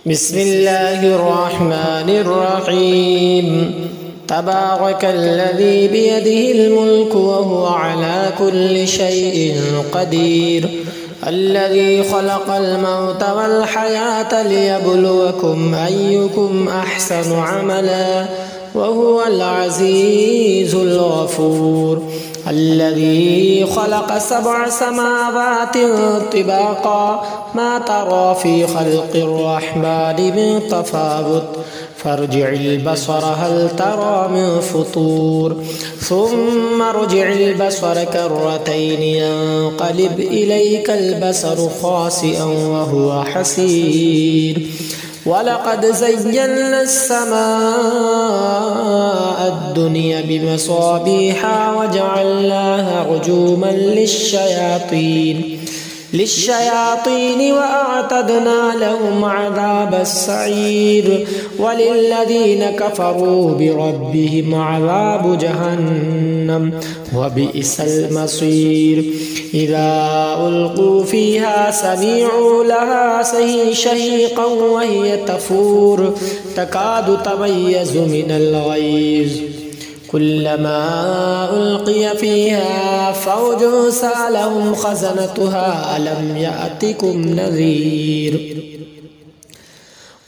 بسم الله الرحمن الرحيم تبارك الذي بيده الملك وهو على كل شيء قدير الذي خلق الموت والحياة ليبلوكم أيكم أحسن عملا وهو العزيز الغفور الذي خلق 7 سماوات طباقا ما ترى في خلق الرحمن من تفاوت فارجع البصر هل ترى من فطور ثم ارجع البصر كرتين ينقلب إليك البصر خاسئا وهو حسير ولقد زينا السماء الدنيا بمصابيح وجعلناها رجوما للشياطين وأعتدنا لهم عذاب السعير وللذين كفروا بربهم عذاب جهنم وبئس المصير إذا ألقوا فيها سمعوا لها شهيقا وهي تفور تكاد تميز من الغيظ كلما ألقي فيها فوج سألهم خزنتها ألم يأتكم نذير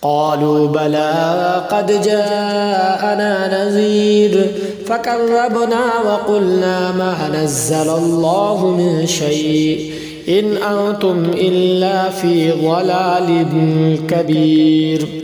قالوا بلى قد جاءنا نذير فكذبنا وقلنا ما نزل الله من شيء إن أنتم إلا في ضلال كبير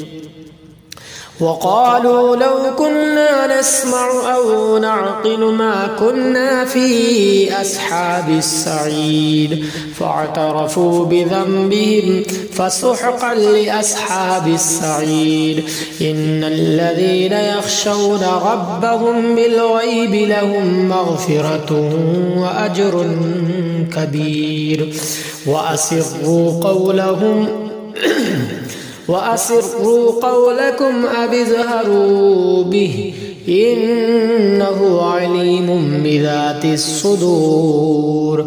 وقالوا لو كنا نسمع أو نعقل ما كنا في أصحاب السعير فاعترفوا بذنبهم فسحقا لأصحاب السعير إن الذين يخشون ربهم بالغيب لهم مغفرة وأجر كبير وأسروا قولكم أو اجهروا به إنه عليم بذات الصدور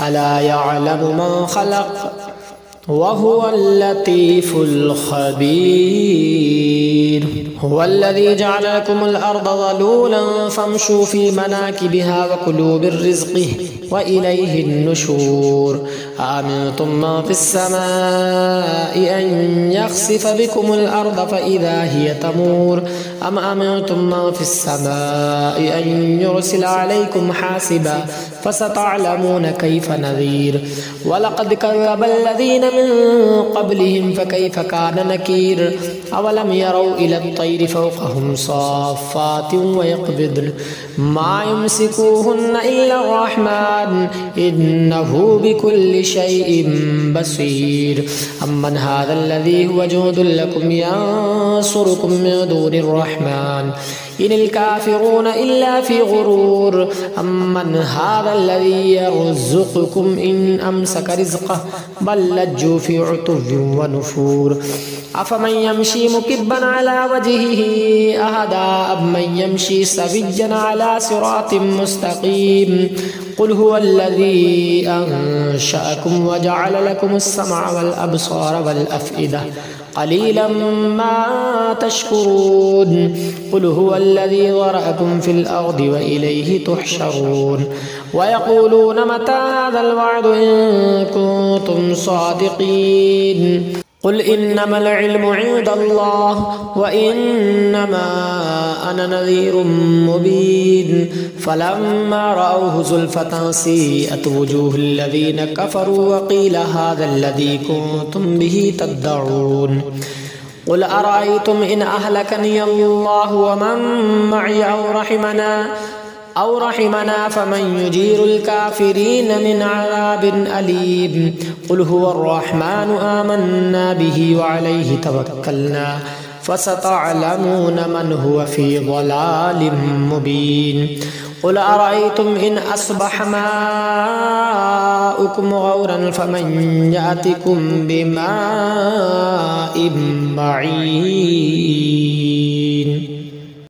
ألا يعلم من خلق وهو اللطيف الخبير هو الذي جعل لكم الأرض ذلولا فامشوا في مناكبها وكلوا من رزقه وإليه النشور آمنتم من في السماء أن يخسف بكم الأرض فإذا هي تمور أم أمنتم من في السماء أن يرسل عليكم حاسبا فستعلمون كيف نذير ولقد كذب الذين من قبلهم فكيف كان نكير أولم يروا إلى الطير فوقهم صافات ويقبضن ما يمسكوهن إلا الرحمن إنه بكل شيء بصير أمن هذا الذي هو جند لكم ينصركم من دون الرحمن إن الكافرون إلا في غرور أمن هذا الذي يرزقكم إن أمسك رزقه بل لجوا في عتو ونفور أفمن يمشي مكبا على وجهه أهدى أم من يمشي سويا على صراط مستقيم قل هو الذي أنشأكم وجعل لكم السمع والأبصار والأفئدة قليلا ما تشكرون قل هو الذي ذرأكم في الأرض وإليه تحشرون ويقولون متى هذا الوعد إن كنتم صادقين قل إنما العلم عند الله وإنما أنا نذير مبين فلما رأوه زلفة سيئت وجوه الذين كفروا وقيل هذا الذي كنتم به تدعون قل أرأيتم إن أهلكني الله ومن معي أو رحمنا فمن يجير الكافرين من عذاب أليم قل هو الرحمن آمنا به وعليه توكلنا فستعلمون من هو في ضلال مبين قل أرأيتم إن أصبح ماؤكم غورا فمن يأتكم بماء معين